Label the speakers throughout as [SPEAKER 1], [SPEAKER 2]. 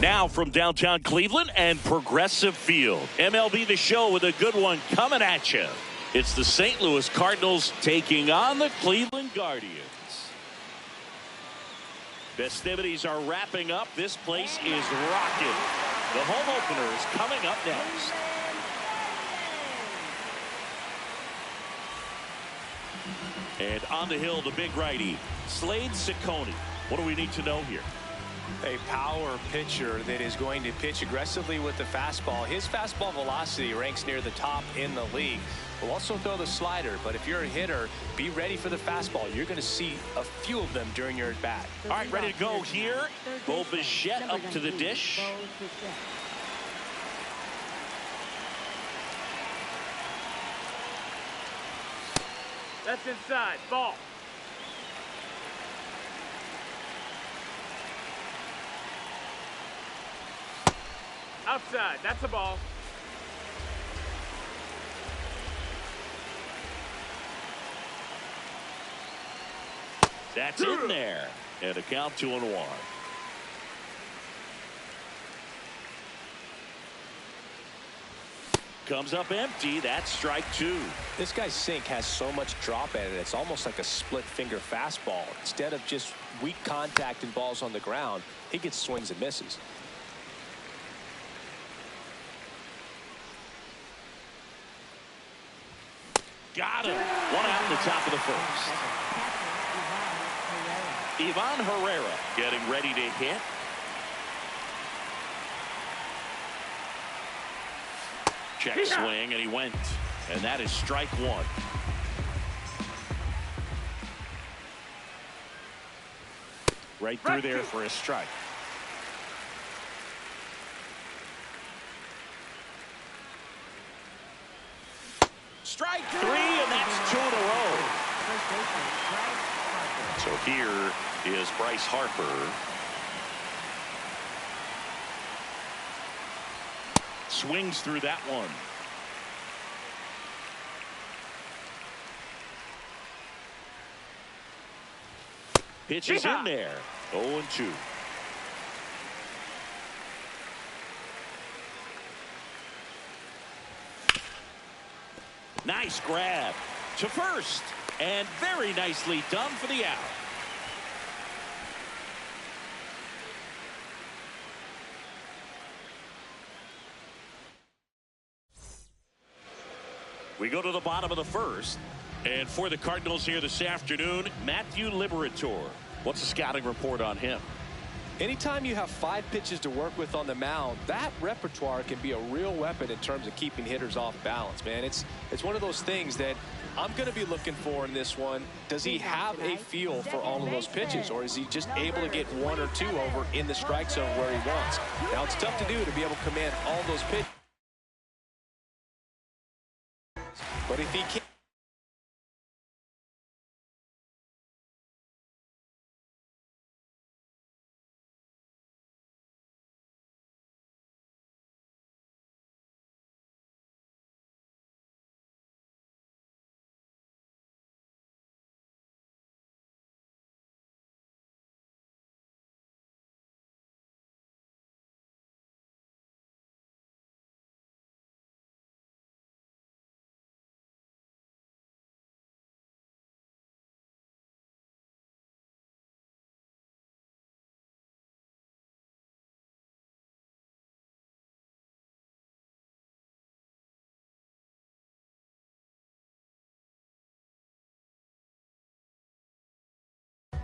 [SPEAKER 1] Now from downtown Cleveland and Progressive Field. MLB The Show with a good one coming at you. It's the St. Louis Cardinals taking on the Cleveland Guardians. Festivities are wrapping up. This place is rocking. The home opener is coming up next. And on the hill, the big righty, Slade Ciccone. What do we need to know here?
[SPEAKER 2] A power pitcher that is going to pitch aggressively with the fastball. His fastball velocity ranks near the top in the league. Will also throw the slider, but if you're a hitter, be ready for the fastball. You're going to see a few of them during your at-bat.
[SPEAKER 1] All right, ready to go here. Bo Bichette up to the dish.
[SPEAKER 3] That's inside. Ball. Outside. That's a ball.
[SPEAKER 1] That's in there. And a count 2-1. Comes up empty. That's strike 2.
[SPEAKER 2] This guy's sink has so much drop at it. It's almost like a split finger fastball. Instead of just weak contact and balls on the ground, he gets swings and misses.
[SPEAKER 1] Got him. One out in the top of the first. Ivan Herrera getting ready to hit. Check swing, and he went. And that is strike 1. Right through there for a strike. Strike 3, and that's 2 in a row. So here is Bryce Harper. Swings through that one. Pitch is in there. 0-2. Nice grab to first, and very nicely done for the out. We go to the bottom of the first, and for the Cardinals here this afternoon, Matthew Liberatore. What's the scouting report on him?
[SPEAKER 2] Anytime you have 5 pitches to work with on the mound, that repertoire can be a real weapon in terms of keeping hitters off balance, man. It's one of those things that I'm going to be looking for in this one. Does he have a feel for all of those pitches, or is he just able to get 1 or 2 over in the strike zone where he wants? Now, it's tough to do to be able to command all those pitches. But if he can't,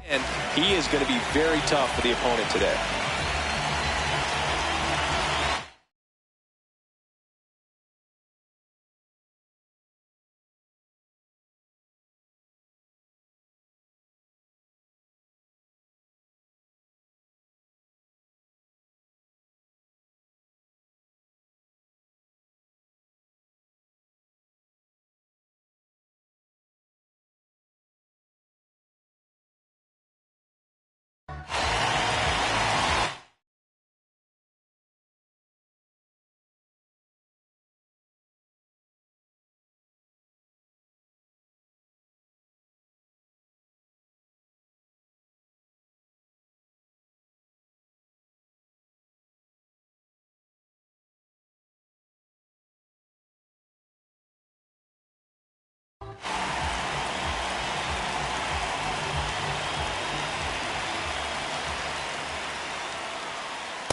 [SPEAKER 2] and he is going to be very tough for the opponent today.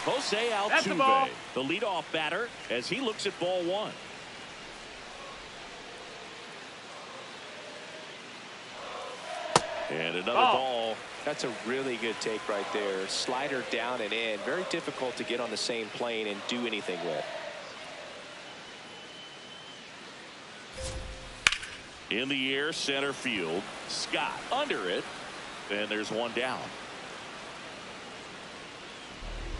[SPEAKER 1] Jose
[SPEAKER 3] That's the ball.
[SPEAKER 1] Altuve, the leadoff batter, as he looks at ball one. And another ball.
[SPEAKER 2] That's a really good take right there. Slider down and in. Very difficult to get on the same plane and do anything with.
[SPEAKER 1] In the air, center field. Scott under it. And there's one down.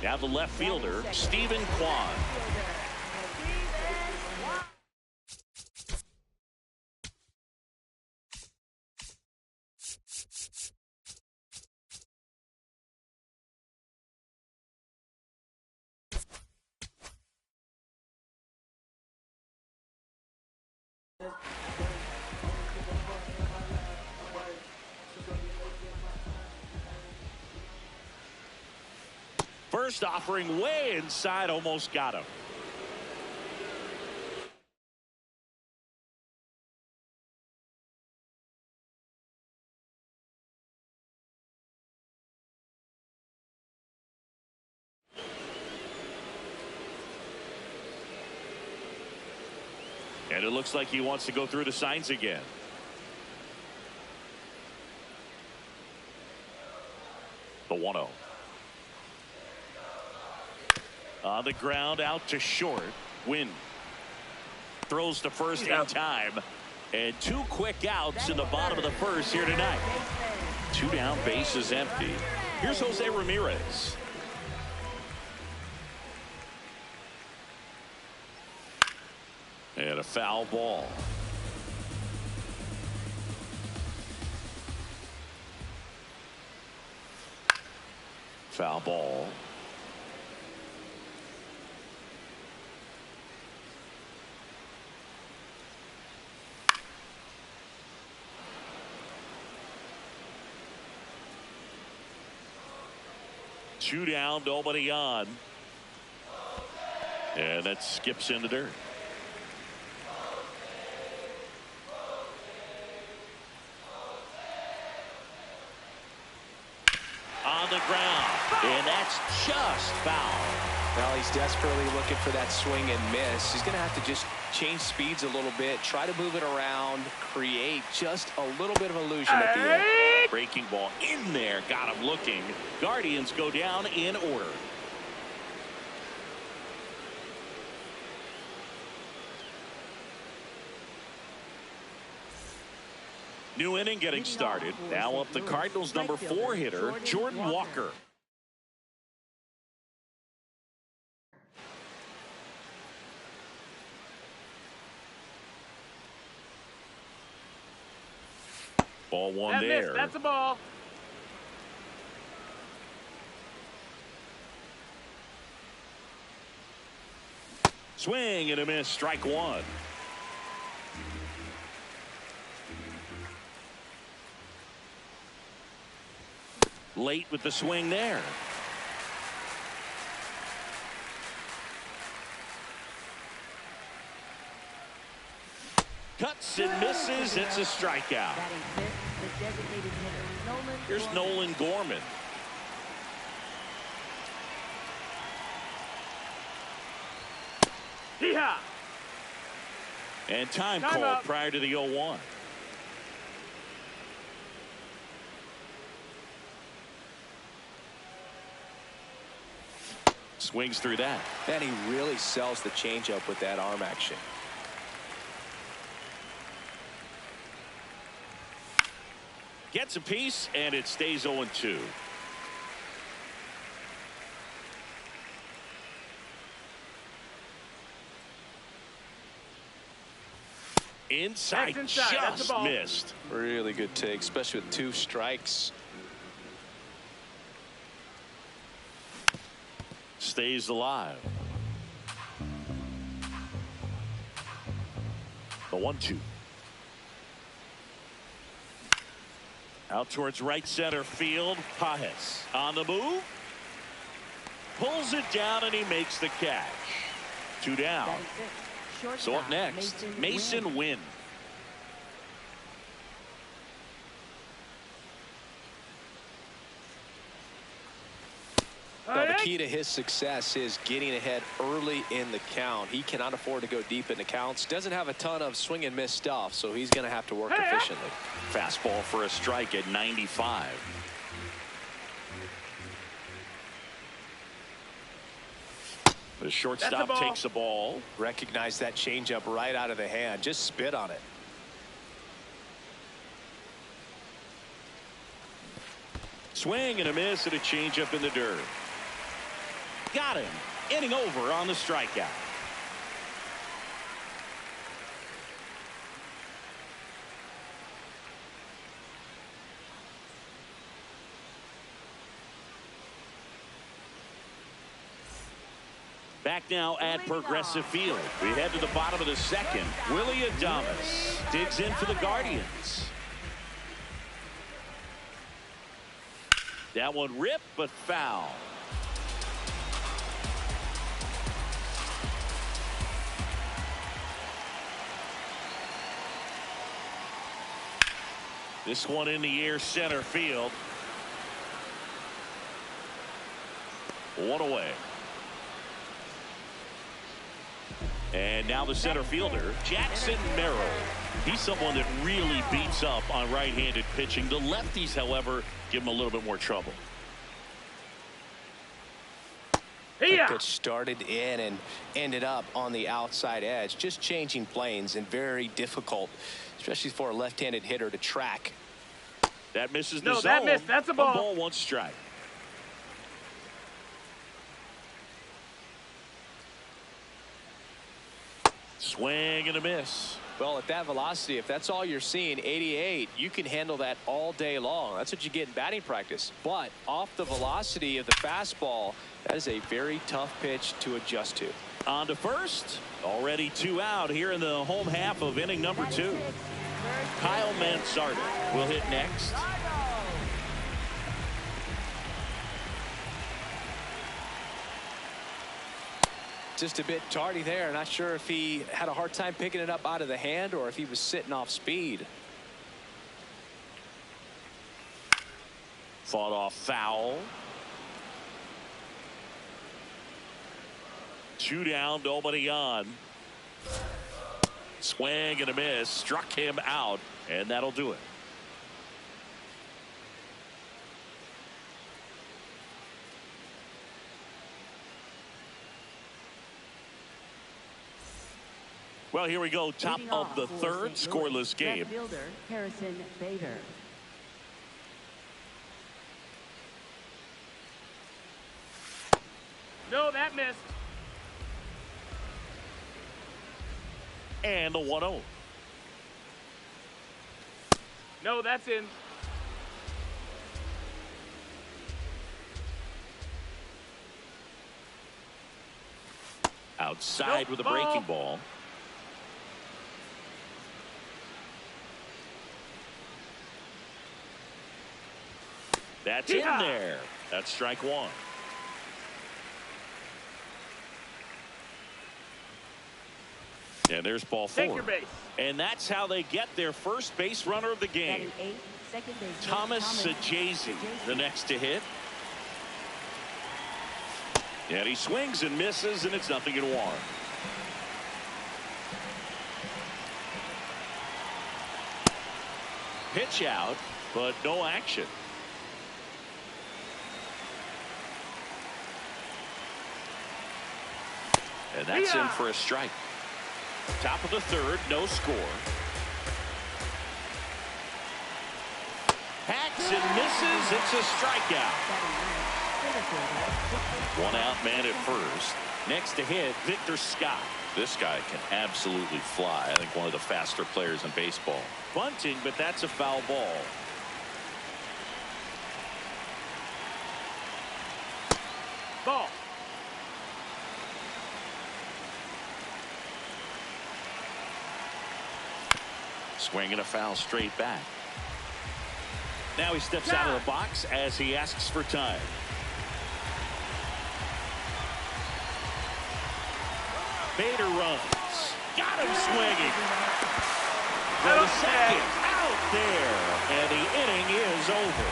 [SPEAKER 1] Now the left fielder, Stephen Kwan. First offering way inside, almost got him. And it looks like he wants to go through the signs again. The 1-0. On the ground, out to short. Win. Throws to first in time. And two quick outs in the bottom of the first here tonight. Two down, bases empty. Here's Jose Ramirez. And a foul ball. Foul ball. Two down, nobody on. And that skips into dirt. On the ground. And that's just foul.
[SPEAKER 2] Well, he's desperately looking for that swing and miss. He's going to have to just change speeds a little bit, try to move it around, create just a little bit of illusion at the end.
[SPEAKER 1] Breaking ball in there, got him looking. Guardians go down in order. New inning getting started. Now up the Cardinals' number 4 hitter, Jordan Walker. Ball one there.
[SPEAKER 3] That's a ball.
[SPEAKER 1] Swing and a miss, strike one. Late with the swing there. Cuts and misses. It's a strikeout. Here's Nolan Gorman.
[SPEAKER 3] Yeehaw!
[SPEAKER 1] And time called
[SPEAKER 3] up.
[SPEAKER 1] prior to the 0-1. Swings through that.
[SPEAKER 2] And he really sells the changeup with that arm action.
[SPEAKER 1] Gets a piece, and it stays 0-2. Inside, just missed.
[SPEAKER 2] Really good take, especially with 2 strikes.
[SPEAKER 1] Stays alive. The 1-2. Out towards right center field. Pajes on the move. Pulls it down and he makes the catch. 2 down. So up next, Mason Wynn.
[SPEAKER 2] The key to his success is getting ahead early in the count. He cannot afford to go deep in the counts. Doesn't have a ton of swing and miss stuff, so he's going to have to work efficiently.
[SPEAKER 1] Fastball for a strike at 95. The shortstop takes the ball.
[SPEAKER 2] Recognize that changeup right out of the hand. Just spit on it.
[SPEAKER 1] Swing and a miss and a changeup in the dirt. Got him. Inning over on the strikeout. Back now at Progressive Field. We head to the bottom of the second. Willie Adames digs in for the Guardians. That one ripped, but foul. This one in the air, center field. One away. And now the center fielder, Jackson Merrill. He's someone that really beats up on right-handed pitching. The lefties, however, give him a little bit more trouble.
[SPEAKER 2] That pitch started in and ended up on the outside edge. Just changing planes and very difficult, especially for a left-handed hitter to track.
[SPEAKER 1] That misses the zone.
[SPEAKER 3] No, that missed. That's a ball.
[SPEAKER 1] 1 ball, 1 strike. Swing and a miss.
[SPEAKER 2] Well, at that velocity, if that's all you're seeing, 88, you can handle that all day long. That's what you get in batting practice. But off the velocity of the fastball, that is a very tough pitch to adjust to.
[SPEAKER 1] On to first. Already 2 out here in the home half of inning number 2. Kyle Mansarda will hit next.
[SPEAKER 2] Just a bit tardy there. Not sure if he had a hard time picking it up out of the hand or if he was sitting off speed.
[SPEAKER 1] Fought off foul. 2 down, nobody on. Swing and a miss. Struck him out, and that'll do it. Well, here we go. Top of the third, scoreless game.
[SPEAKER 4] Fielder Harrison Bader.
[SPEAKER 3] No, that missed.
[SPEAKER 1] And the 1-0.
[SPEAKER 3] No, that's in.
[SPEAKER 1] Outside with a breaking ball. That's in there. That's strike 1. And there's ball 4.
[SPEAKER 3] Take your base.
[SPEAKER 1] And that's how they get their first base runner of the game. Thomas Sajazi, the next to hit. And he swings and misses, and it's 0-1. Pitch out, but no action. And that's in for a strike. Top of the third, no score. Hacks and misses. It's a strikeout. 1 out, man at first. Next to hit, Victor Scott. This guy can absolutely fly. I think one of the faster players in baseball. Bunting, but that's a foul ball.
[SPEAKER 3] Ball.
[SPEAKER 1] Swing and a foul straight back. Now he steps out of the box as he asks for time. Bader runs. Got him swinging. For the second. Out there. And the inning is over.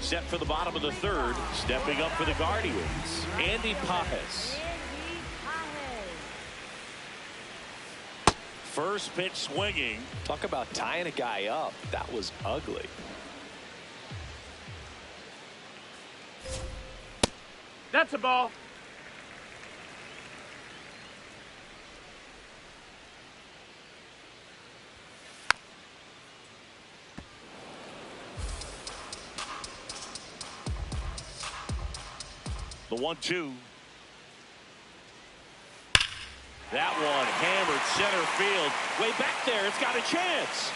[SPEAKER 1] set for the bottom of the third. Stepping up for the Guardians, Andy Pajes. First pitch swinging.
[SPEAKER 2] Talk about tying a guy up. That was ugly.
[SPEAKER 3] That's a ball.
[SPEAKER 1] The 1-2. That one hammered center field. Way back there. It's got a chance.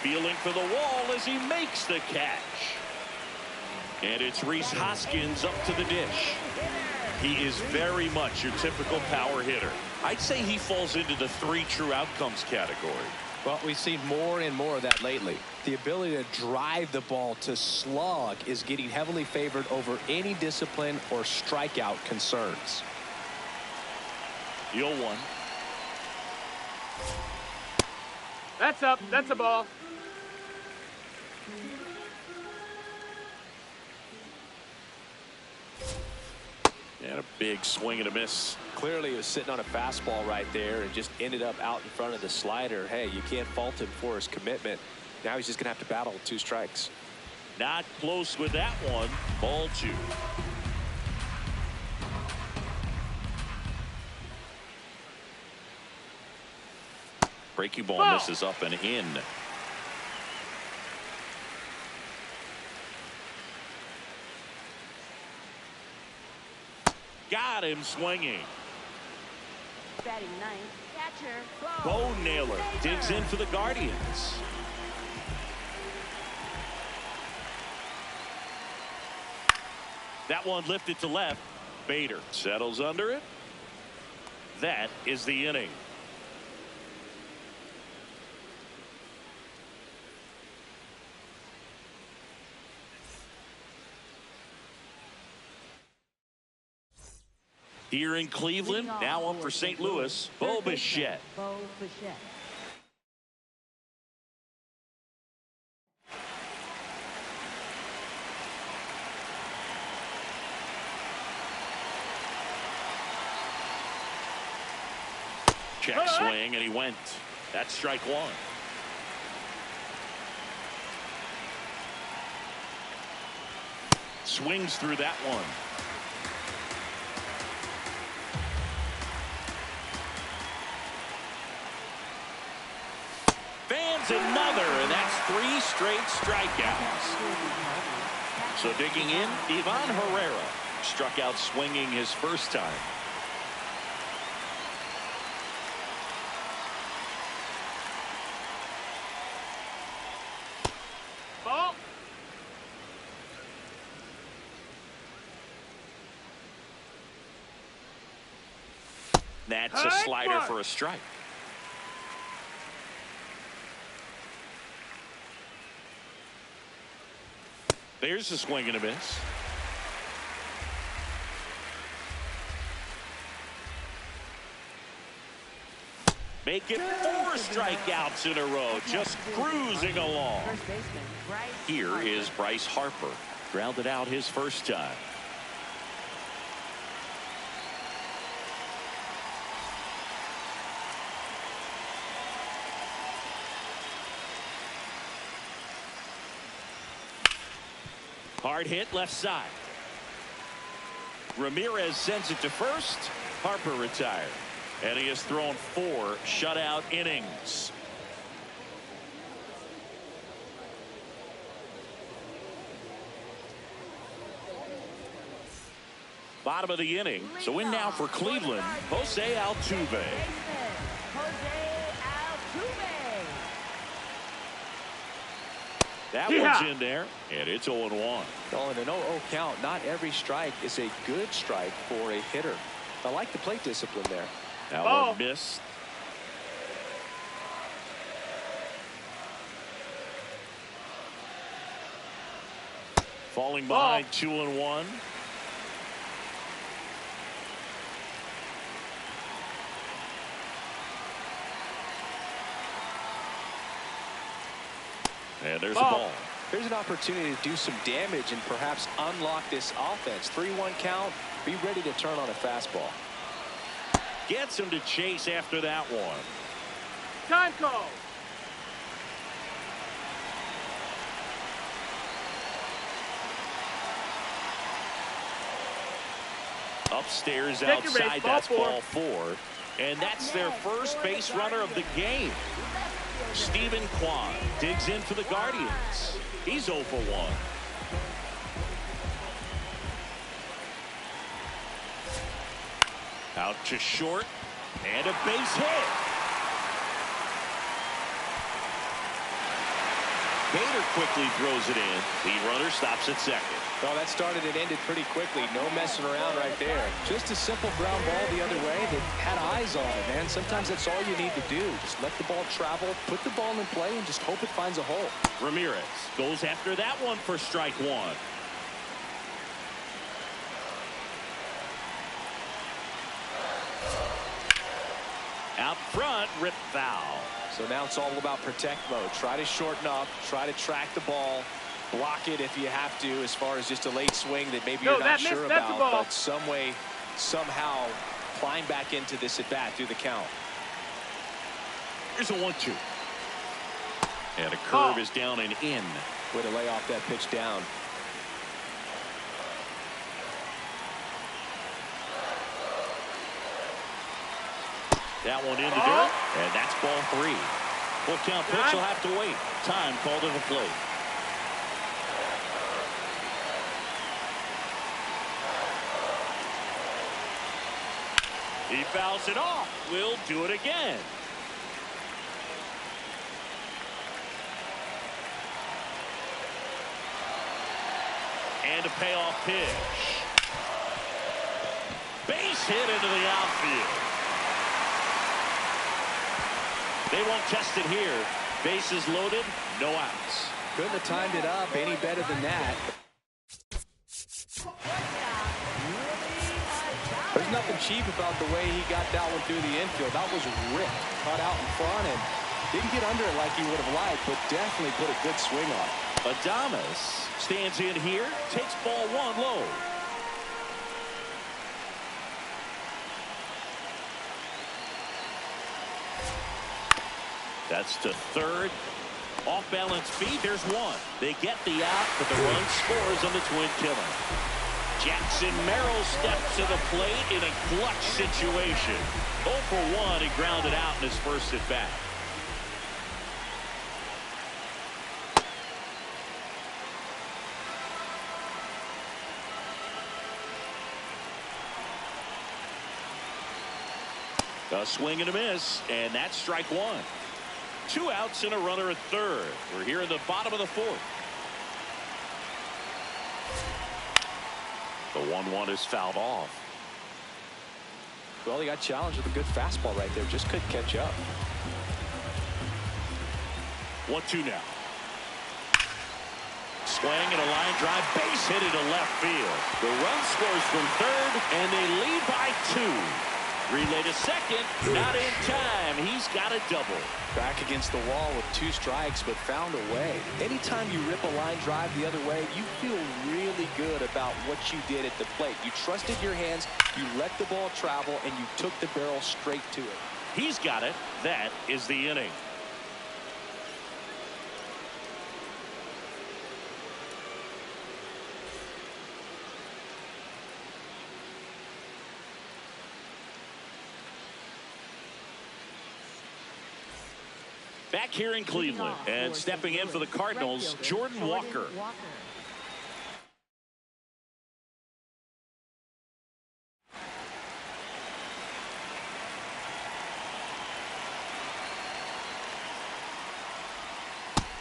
[SPEAKER 1] Feeling for the wall as he makes the catch. And it's Rhys Hoskins up to the dish. He is very much your typical power hitter. I'd say he falls into the 3 true outcomes category.
[SPEAKER 2] Well, we've seen more and more of that lately. The ability to drive the ball to slug is getting heavily favored over any discipline or strikeout concerns.
[SPEAKER 1] 0-1.
[SPEAKER 3] That's up. That's a ball.
[SPEAKER 1] And a big swing and a miss.
[SPEAKER 2] Clearly, he was sitting on a fastball right there and just ended up out in front of the slider. Hey, you can't fault him for his commitment. Now he's just going to have to battle with 2 strikes.
[SPEAKER 1] Not close with that one. Ball 2. Breaking ball misses up and in. Got him swinging.
[SPEAKER 4] Batting ninth, catcher.
[SPEAKER 1] Bo Naylor digs in for the Guardians. That one lifted to left. Bader settles under it. That is the inning. Here in Cleveland, now on for St. Louis, Bo Bichette.
[SPEAKER 4] Bo Bichette.
[SPEAKER 1] Check swing, and he went. That's strike 1. Swings through that one. Fans another, and that's 3 straight strikeouts. So digging in, Ivan Herrera struck out swinging his first time.
[SPEAKER 3] Ball.
[SPEAKER 1] That's a slider for a strike. There's a swing and a miss. Make it 4 strikeouts in a row, just cruising along.
[SPEAKER 4] First baseman, Bryce
[SPEAKER 1] Here
[SPEAKER 4] Harper.
[SPEAKER 1] is Bryce Harper. Grounded out his first time. Hard hit left side. Ramirez sends it to first. Harper retired. And he has thrown 4 shutout innings. Bottom of the inning. So in now for Cleveland, Jose Altuve.
[SPEAKER 4] Jose Altuve.
[SPEAKER 1] That one's in there, and it's 0-1.
[SPEAKER 2] Well, in an 0-0 count, not every strike is a good strike for a hitter. I like the plate discipline there.
[SPEAKER 1] That one missed. Falling behind 2-1. And there's a ball.
[SPEAKER 2] Here's an opportunity to do some damage and perhaps unlock this offense. 3-1 count. Be ready to turn on a fastball.
[SPEAKER 1] Gets him to chase after that one.
[SPEAKER 3] Time call.
[SPEAKER 1] Upstairs
[SPEAKER 3] Take your
[SPEAKER 1] outside,
[SPEAKER 3] base, ball
[SPEAKER 1] that's
[SPEAKER 3] four.
[SPEAKER 1] ball 4. And that's their first base runner of the game. Steven Kwan digs in for the Guardians. He's 0 for 1. Out to short, and a base hit. Bader quickly throws it in. Lead runner stops at second.
[SPEAKER 2] Well, that started and ended pretty quickly. No messing around right there. Just a simple ground ball the other way that had eyes on it, man. Sometimes that's all you need to do. Just let the ball travel, put the ball in play, and just hope it finds a hole.
[SPEAKER 1] Ramirez goes after that one for strike 1. Out front, rip foul.
[SPEAKER 2] So now it's all about protect mode. Try to shorten up, try to track the ball, block it if you have to, as far as just a late swing that maybe you're not sure about, but some way, somehow climb back into this at bat through the count.
[SPEAKER 1] Here's a 1-2. And a curve is down and in.
[SPEAKER 2] Way to lay off that pitch down.
[SPEAKER 1] That one into dirt, and that's ball 3. Full count pitch will have to wait. Time called to the plate. He fouls it off. We'll do it again. And a payoff pitch. Base hit into the outfield. They won't test it here. Bases loaded, no outs.
[SPEAKER 2] Couldn't have timed it up any better than that. There's nothing cheap about the way he got that one through the infield. That was ripped, cut out in front, and didn't get under it like he would have liked, but definitely put a good swing on it.
[SPEAKER 1] Adames stands in here, takes ball 1 low. That's to third. Off balance feed. There's 1. They get the out, but the run scores on the twin killer. Jackson Merrill steps to the plate in a clutch situation. 0 for 1. He grounded out in his first at bat. A swing and a miss, and that's strike 1. 2 outs and a runner at third. We're here in the bottom of the 4th. The 1-1 is fouled off.
[SPEAKER 2] Well, he got challenged with a good fastball right there. Just couldn't catch up.
[SPEAKER 1] 1-2 now. Swing and a line drive. Base hit into left field. The run scores from third, and they lead by 2. Relay to second, not in time. He's got a double.
[SPEAKER 2] Back against the wall with 2 strikes, but found a way. Anytime you rip a line drive the other way, you feel really good about what you did at the plate. You trusted your hands, you let the ball travel, and you took the barrel straight to it.
[SPEAKER 1] He's got it. That is the inning. Back here in Cleveland, and stepping in for the Cardinals, Jordan Walker.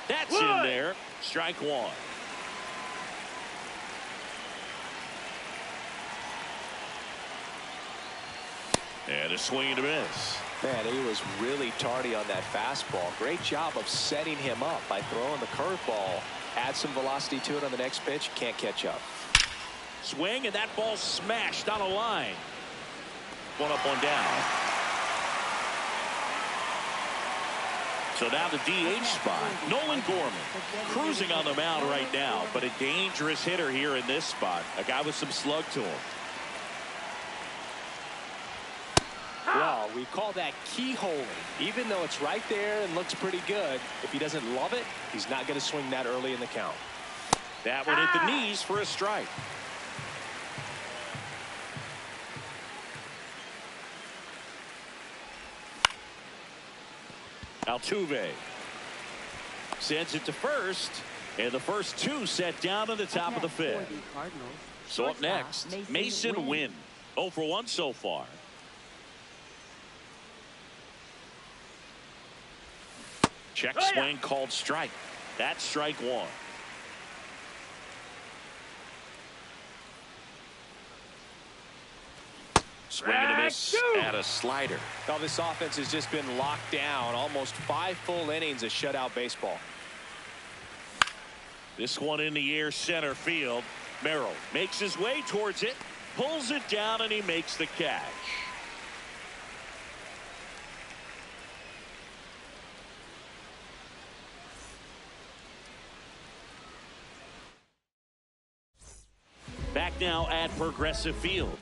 [SPEAKER 1] That's in there. Strike 1. And a swing and a miss.
[SPEAKER 2] Man, he was really tardy on that fastball. Great job of setting him up by throwing the curveball. Add some velocity to it on the next pitch. Can't catch up.
[SPEAKER 1] Swing, and that ball smashed on a line. 1 up, 1 down. So now the DH spot. Nolan Gorman cruising on the mound right now, but a dangerous hitter here in this spot. A guy with some slug to him.
[SPEAKER 2] Well, we call that keyholing. Even though it's right there and looks pretty good, if he doesn't love it, he's not going to swing that early in the count.
[SPEAKER 1] That one hit the knees for a strike. Altuve sends it to first, and the first two set down on the top of the fifth. So up next, Mason Wynn. 0 for 1 so far. Check swing called strike. That's strike one. Swing and a miss at a slider.
[SPEAKER 2] Now this offense has just been locked down. Almost 5 full innings of shutout baseball.
[SPEAKER 1] This one in the air center field. Merrill makes his way towards it, pulls it down, and he makes the catch. Back now at Progressive Field.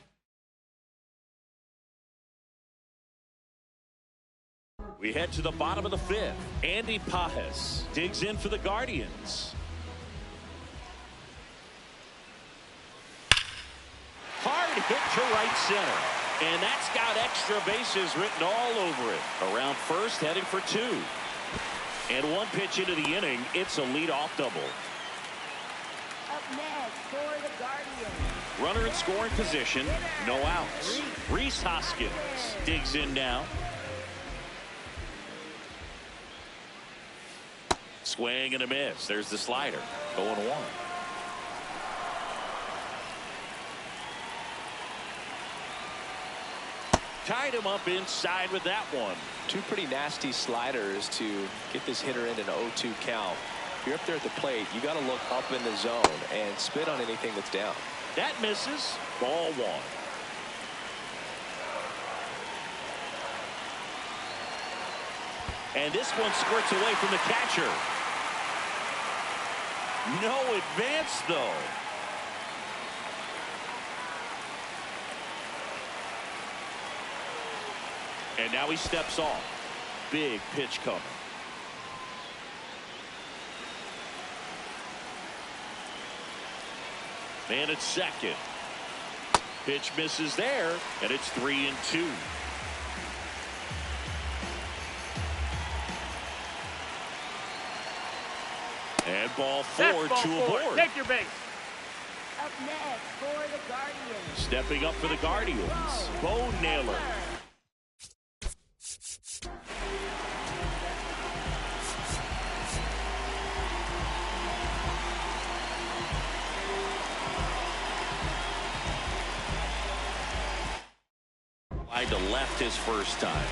[SPEAKER 1] We head to the bottom of the fifth. Andy Pajes digs in for the Guardians. Hard hit to right center. And that's got extra bases written all over it. Around first, heading for 2. And 1 pitch into the inning, it's a leadoff double.
[SPEAKER 4] Up next for the Guardians.
[SPEAKER 1] Runner in scoring position, no outs. Rhys Hoskins digs in now. Swing and a miss. There's the slider. 0-1. Tied him up inside with that one.
[SPEAKER 2] 2 pretty nasty sliders to get this hitter in an 0-2 count. If you're up there at the plate, you got to look up in the zone and spit on anything that's down.
[SPEAKER 1] That misses. Ball 1. And this one squirts away from the catcher. No advance, though. And now he steps off. Big pitch coming. Man at second. Pitch misses there, and it's 3-2. And ball 4 to aboard.
[SPEAKER 3] Take your base.
[SPEAKER 4] Up next for the Guardians.
[SPEAKER 1] Stepping up for the Guardians, Bo Naylor. Wide to left his first time.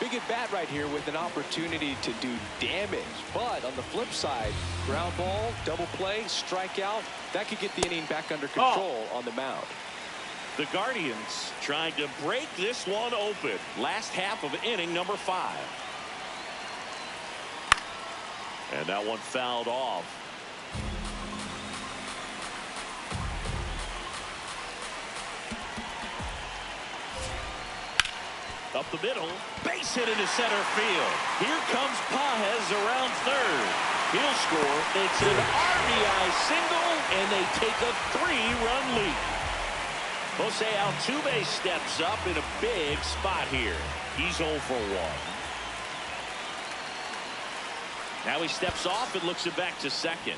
[SPEAKER 2] Big at bat right here with an opportunity to do damage. But on the flip side, ground ball, double play, strikeout, that could get the inning back under control on the mound.
[SPEAKER 1] The Guardians trying to break this one open. Last half of inning number 5. And that one fouled off. Up the middle, base hit into center field. Here comes Pajes around third. He'll score, makes an RBI single, and they take a 3-run lead. Jose Altuve steps up in a big spot here. He's 0 for 1. Now he steps off and looks it back to second.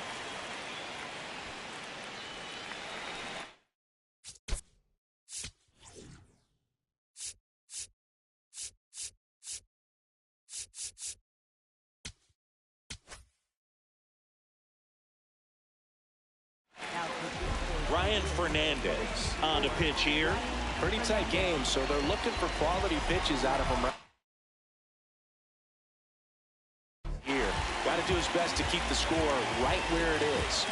[SPEAKER 1] Ryan Fernandez on a pitch here.
[SPEAKER 2] Pretty tight game, so they're looking for quality pitches out of him here. Got to do his best to keep the score right where it is.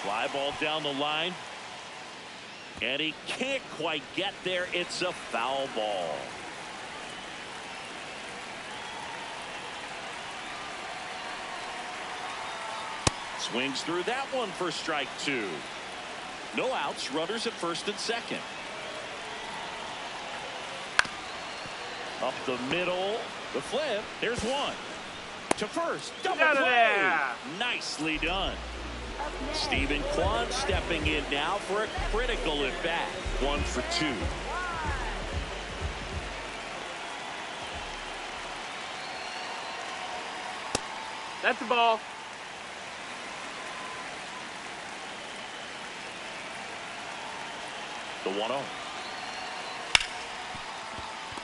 [SPEAKER 1] Fly ball down the line. And he can't quite get there. It's a foul ball. Swings through that one for strike 2. No outs, runners at first and second. Up the middle, the flip. There's one. To first, double play. Nicely done. Steven Kwan stepping in now for a critical at bat. 1 for 2.
[SPEAKER 3] That's the ball.
[SPEAKER 1] The 1-0.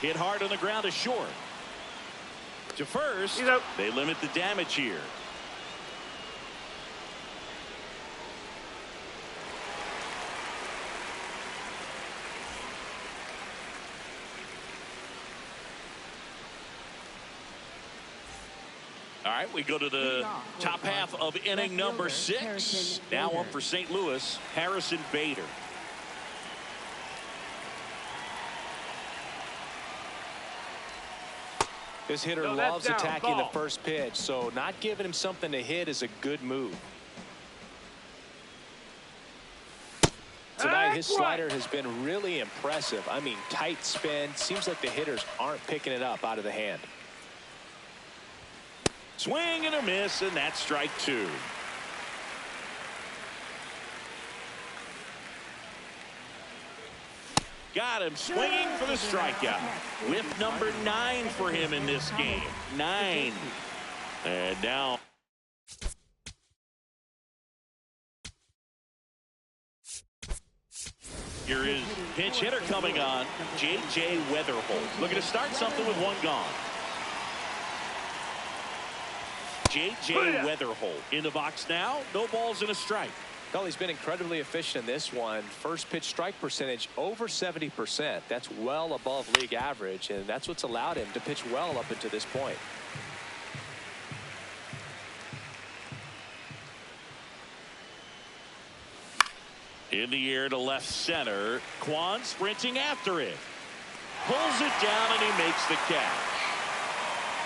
[SPEAKER 1] Hit hard on the ground to short. To first. They limit the damage here. All right, we go to the top half of inning number 6. Now up for St. Louis, Harrison Bader.
[SPEAKER 2] This hitter loves attacking the first pitch, so not giving him something to hit is a good move. Tonight, his slider has been really impressive. I mean, tight spin. Seems like the hitters aren't picking it up out of the hand.
[SPEAKER 1] Swing and a miss, and that's strike 2. Got him swinging for the strikeout. Whip number 9 for him in this game. 9. And now. Here is pinch hitter coming on, J.J. Weatherholt. Looking to start something with 1 gone. J.J. Weatherholt in the box now. No balls and a strike.
[SPEAKER 2] Well, he's been incredibly efficient in this one. First pitch strike percentage over 70%. That's well above league average, and that's what's allowed him to pitch well up until this point.
[SPEAKER 1] In the air to left center. Kwan sprinting after it. Pulls it down, and he makes the catch.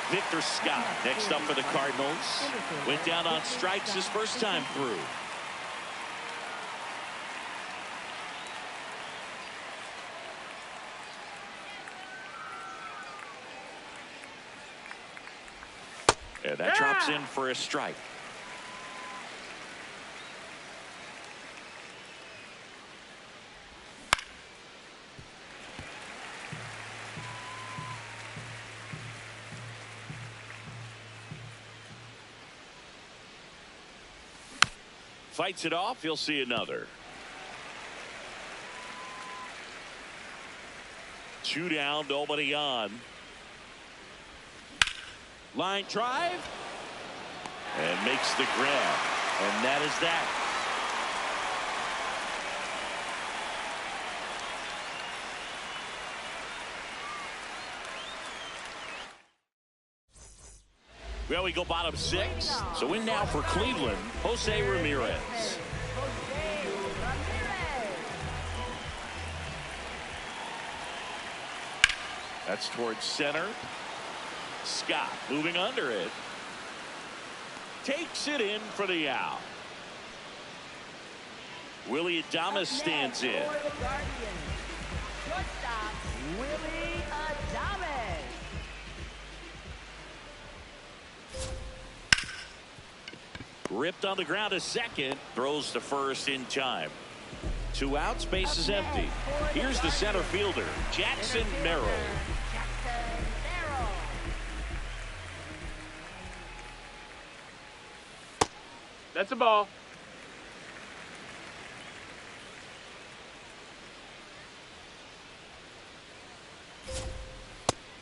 [SPEAKER 1] Victor Scott next up for the Cardinals. Went down on strikes his first time through. And that drops in for a strike. Fights it off. He'll see another. 2 down, nobody on. Line drive. And makes the grab. And that is that. Well, we go bottom 6. So in now for Cleveland, Jose Ramirez. That's towards center. Scott moving under it. Takes it in for the out. Willie Adames stands in.
[SPEAKER 4] Shortstop, Willie Adames.
[SPEAKER 1] Ripped on the ground to second. Throws to first in time. 2 outs, base is empty. Here's the center fielder, Jackson Merrill.
[SPEAKER 3] That's a ball.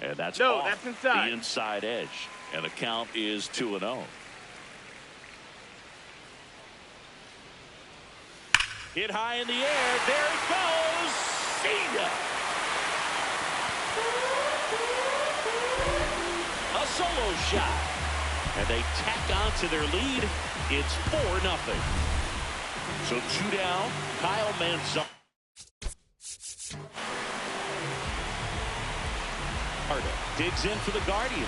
[SPEAKER 1] And that's
[SPEAKER 3] that's inside.
[SPEAKER 1] The inside edge. And the count is 2-0. Hit high in the air. There it goes. See ya. A solo shot. And they tack on to their lead. It's 4-0. So 2 down. Kyle Manzardo digs in for the Guardians.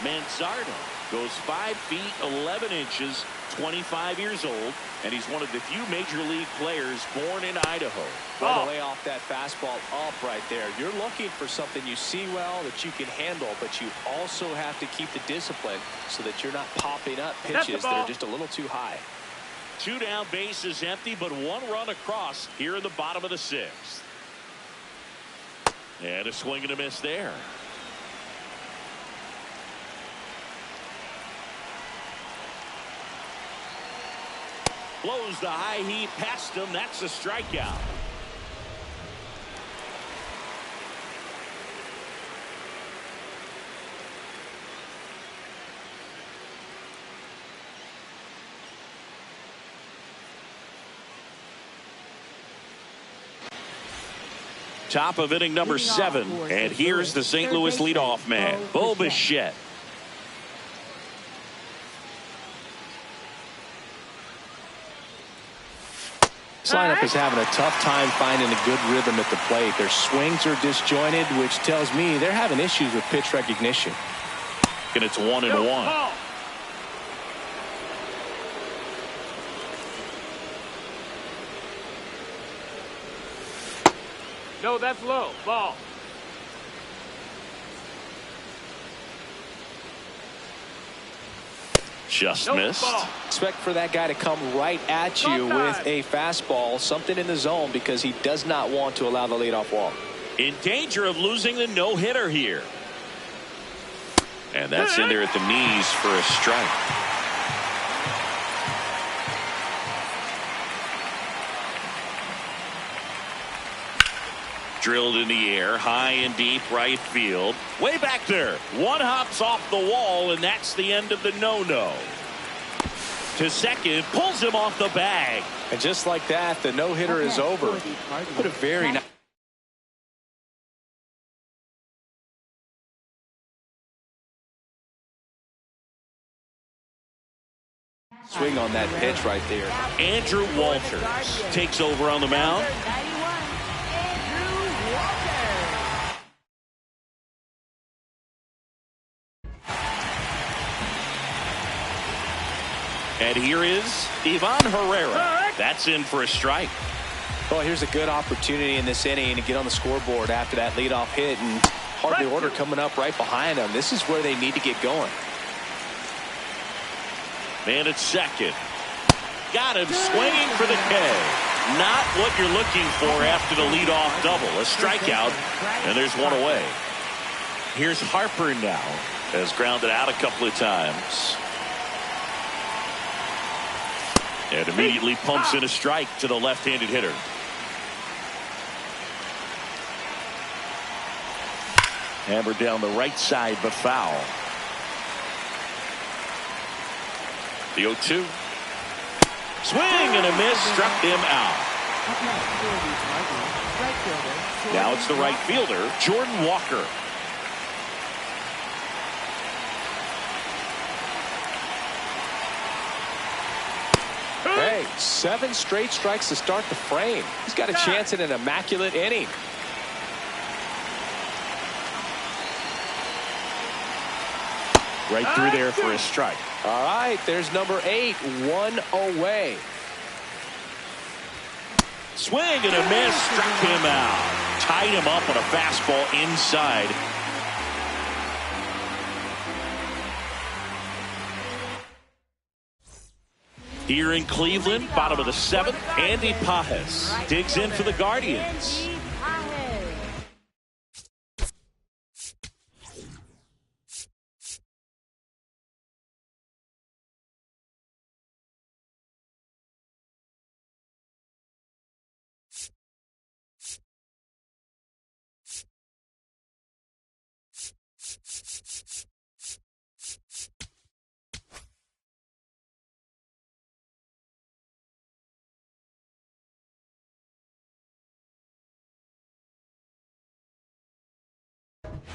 [SPEAKER 1] Manzardo goes 5 feet 11 inches, 25 years old, and he's one of the few major league players born in Idaho.
[SPEAKER 2] Way to lay off that fastball up right there. You're looking for something you see well that you can handle, but you also have to keep the discipline so that you're not popping up pitches that are just a little too high.
[SPEAKER 1] 2 down, base is empty, but 1 run across here in the bottom of the 6th. And a swing and a miss there. Blows the high heat past him. That's a strikeout. Top of inning number 7. And here's the St. Louis leadoff man, Bo Bichette.
[SPEAKER 2] This lineup is having a tough time finding a good rhythm at the plate. Their swings are disjointed, which tells me they're having issues with pitch recognition.
[SPEAKER 1] And it's 1-1.
[SPEAKER 3] No, that's low. Ball.
[SPEAKER 1] Just missed.
[SPEAKER 3] Ball.
[SPEAKER 2] Expect for that guy to come right at you with a fastball, something in the zone, because he does not want to allow the leadoff walk.
[SPEAKER 1] In danger of losing the no-hitter here. And that's in there at the knees for a strike. Drilled in the air, high and deep right field. Way back there. 1 hops off the wall, and that's the end of the no-no. To second, pulls him off the bag.
[SPEAKER 2] And just like that, the no-hitter is over. Put a very nice swing on that pitch right there.
[SPEAKER 1] Andrew Walters takes over on the mound. And here is Ivan Herrera. That's in for a strike.
[SPEAKER 2] Well, here's a good opportunity in this inning to get on the scoreboard after that leadoff hit, and hardly order coming up right behind them. This is where they need to get going.
[SPEAKER 1] Man at second. Got him swinging for the K. Not what you're looking for after the leadoff double. A strikeout, and there's 1 away. Here's Harper now. Has grounded out a couple of times. And immediately pumps in a strike to the left-handed hitter. Hammered down the right side, but foul. The 0-2. Swing and a miss, struck him out. Now it's the right fielder, Jordan Walker.
[SPEAKER 2] Hey, 7 straight strikes to start the frame. He's got a chance at an immaculate inning.
[SPEAKER 1] Right through there for a strike.
[SPEAKER 2] All right, there's number 8, 1 away.
[SPEAKER 1] Swing and a miss, struck him out. Tied him up on a fastball inside. Here in Cleveland, bottom of the 7th, Andy Pajes digs in for the Guardians.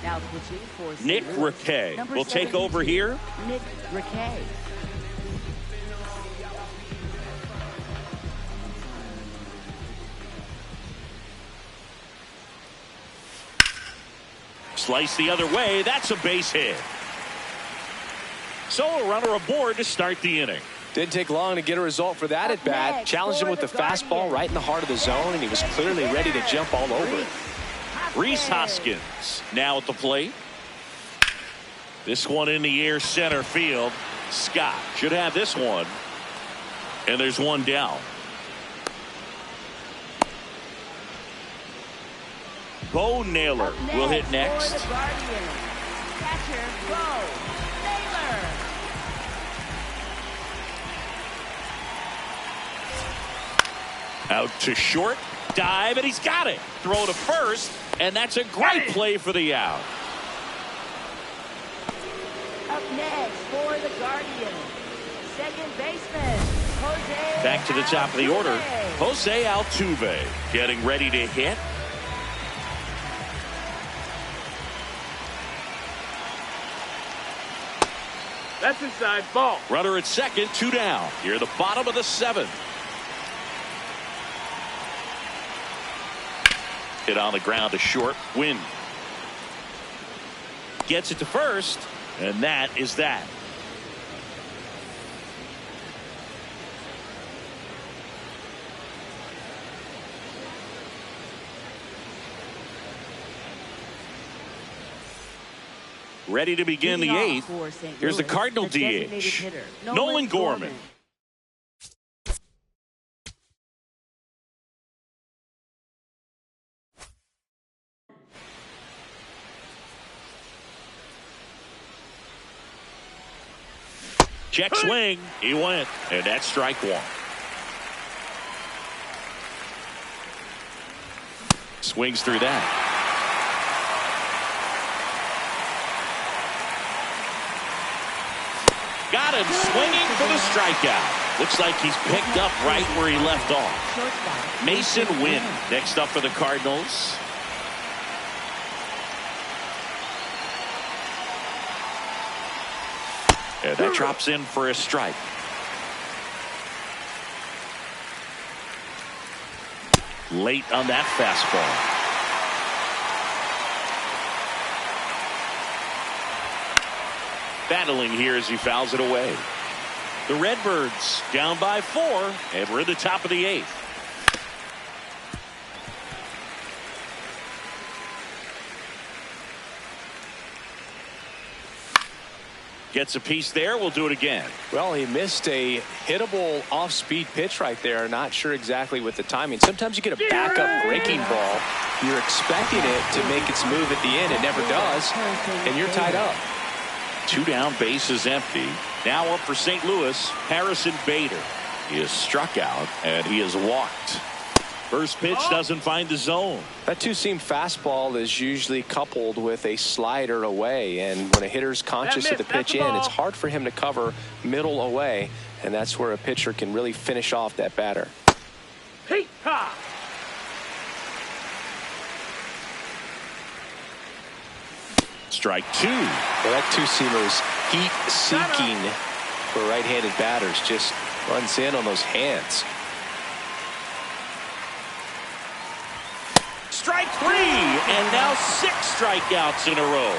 [SPEAKER 4] Now pitching for
[SPEAKER 1] Nick
[SPEAKER 4] St. Louis,
[SPEAKER 1] Riquet
[SPEAKER 4] number
[SPEAKER 1] will take
[SPEAKER 4] 72,
[SPEAKER 1] over here.
[SPEAKER 4] Nick Riquet.
[SPEAKER 1] Slice the other way. That's a base hit. So a runner aboard to start the inning.
[SPEAKER 2] Didn't take long to get a result for that at bat. Challenged him with the fastball right in the heart of the zone, and he was clearly ready to jump all over it.
[SPEAKER 1] Rhys Hoskins now at the plate. This one in the air, center field. Scott should have this one. And there's one down. Bo Naylor will hit next.
[SPEAKER 4] For the Guardians, catcher Bo Naylor.
[SPEAKER 1] Out to short. Dive, and he's got it. Throw to first, and that's a great play for the out.
[SPEAKER 4] Up next for the Guardians, second baseman Jose.
[SPEAKER 1] Back to the top of the order.
[SPEAKER 4] Altuve.
[SPEAKER 1] Jose Altuve getting ready to hit.
[SPEAKER 3] That's inside. Ball.
[SPEAKER 1] Runner at second, 2 down. Here the bottom of the 7th. Hit on the ground to short. Win. Gets it to first, and that is that. Ready to begin the 8th. Here's the Cardinal DH, Nolan Gorman. Check swing. He went, and that's strike 1. Swings through that. Got him swinging for the strikeout. Looks like he's picked up right where he left off. Mason Wynn next up for the Cardinals. And that drops in for a strike. Late on that fastball. Battling here as he fouls it away. The Redbirds down by 4, and we're at the top of the 8th. Gets a piece there. We'll do it again.
[SPEAKER 2] Well, he missed a hittable off-speed pitch right there. Not sure exactly with the timing. Sometimes you get a backup breaking ball. You're expecting it to make its move at the end. It never does, and you're tied up.
[SPEAKER 1] 2 down, base is empty. Now up for St. Louis, Harrison Bader. He is struck out, and he is walked. First pitch doesn't find the zone.
[SPEAKER 2] That two-seam fastball is usually coupled with a slider away, and when a hitter's conscious of the pitch in, it's hard for him to cover middle away, and that's where a pitcher can really finish off that batter.
[SPEAKER 3] Hey, ha!
[SPEAKER 1] Strike 2.
[SPEAKER 2] Well, that two-seamer's heat-seeking for right-handed batters. Just runs in on those hands.
[SPEAKER 1] Strike 3, and now 6 strikeouts in a row.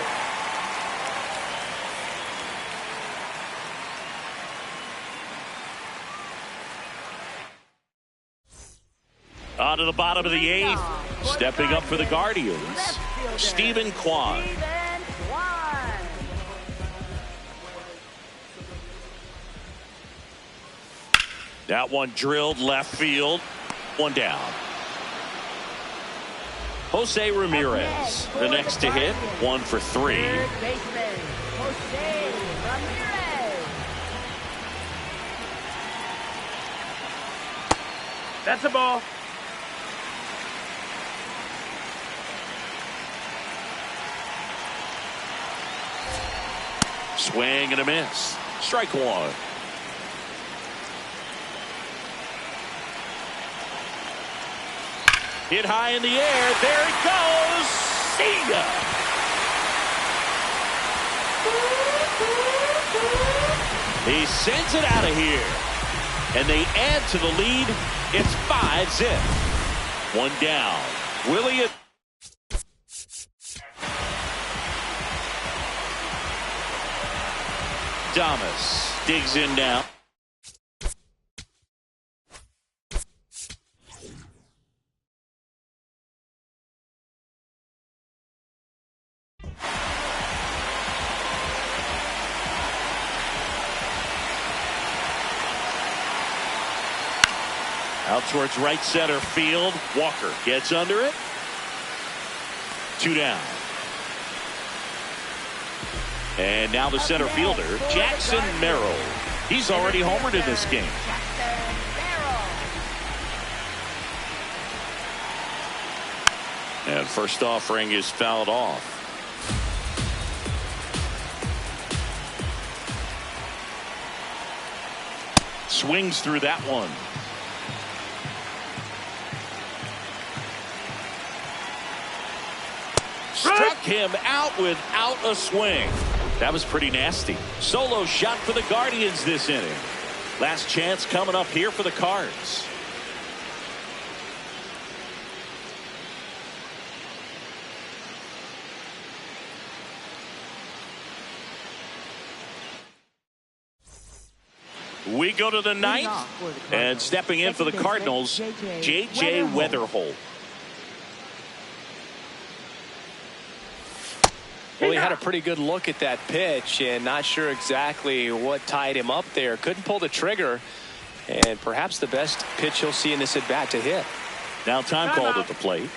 [SPEAKER 1] On to the bottom of the 8th. Stepping up for the Guardians, Stephen Kwan. That one drilled left field. 1 down. Jose Ramirez, the next to hit, 1 for 3.
[SPEAKER 4] Third baseman, Jose Ramirez.
[SPEAKER 3] That's a ball.
[SPEAKER 1] Swing and a miss. Strike 1. Hit high in the air. There it goes. See ya. He sends it out of here. And they add to the lead. It's 5-zip. One down. Willie. Thomas digs in now. Out towards right center field. Walker gets under it. 2 down. And now the center fielder, Jackson Merrill. He's already homered in this game. And first offering is fouled off. Swings through that one. Struck him out without a swing. That was pretty nasty. Solo shot for the Guardians this inning. Last chance coming up here for the Cards. We go to the ninth, and stepping in for the Cardinals, J.J. Weatherholt.
[SPEAKER 2] Well, he had a pretty good look at that pitch and not sure exactly what tied him up there. Couldn't pull the trigger, and perhaps the best pitch he'll see in this at bat to hit.
[SPEAKER 1] Now time called at the plate.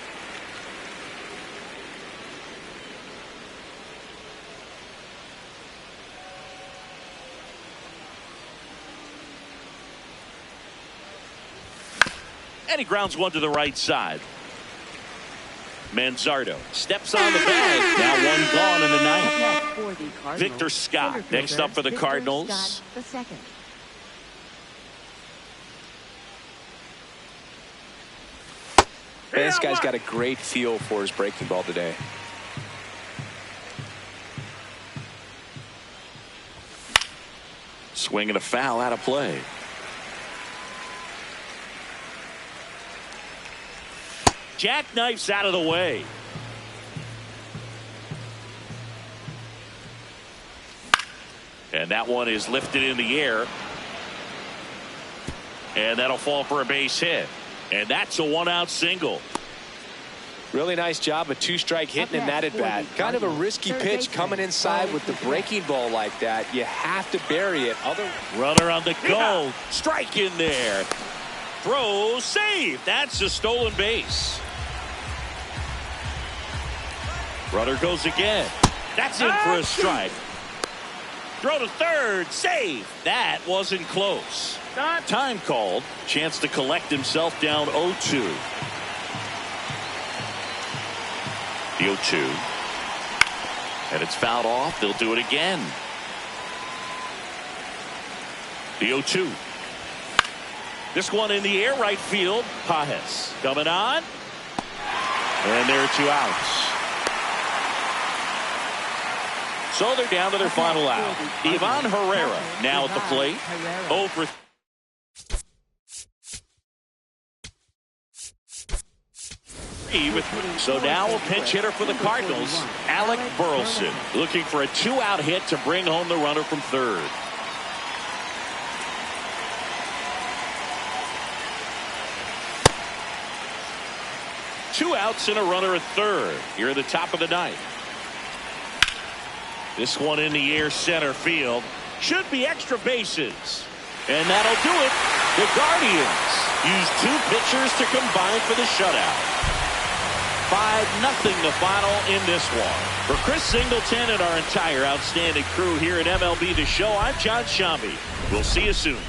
[SPEAKER 1] And he grounds one to the right side. Manzardo steps on the bag. Now one gone in the ninth. Victor Scott next up for the Cardinals.
[SPEAKER 2] This guy's got a great feel for his breaking ball today.
[SPEAKER 1] Swing and a foul out of play. Jackknifes out of the way. And that one is lifted in the air. And that'll fall for a base hit. And that's a one-out single.
[SPEAKER 2] Really nice job of two-strike hitting in that at bat. Kind of a risky pitch coming inside with the breaking ball like that. You have to bury it.
[SPEAKER 1] Runner on the go. Strike in there. Throw, save. That's a stolen base. Runner goes again. That's in for a strike. Throw to third. Save. That wasn't close. Time called. Chance to collect himself down 0-2. The 0-2. And it's fouled off. They'll do it again. The 0-2. This one in the air, right field. Pajes coming on. And there are 2 outs. So they're down to their final out. Ivan Herrera now at the plate. 0 for 3. So now a pinch hitter for the Cardinals, Alec Burleson, looking for a 2-out hit to bring home the runner from third. Two outs and a runner at third here at the top of the ninth. This one in the air, center field. Should be extra bases. And that'll do it. The Guardians use 2 pitchers to combine for the shutout. 5-0 the final in this one. For Chris Singleton and our entire outstanding crew here at MLB The Show, I'm John Shambi. We'll see you soon.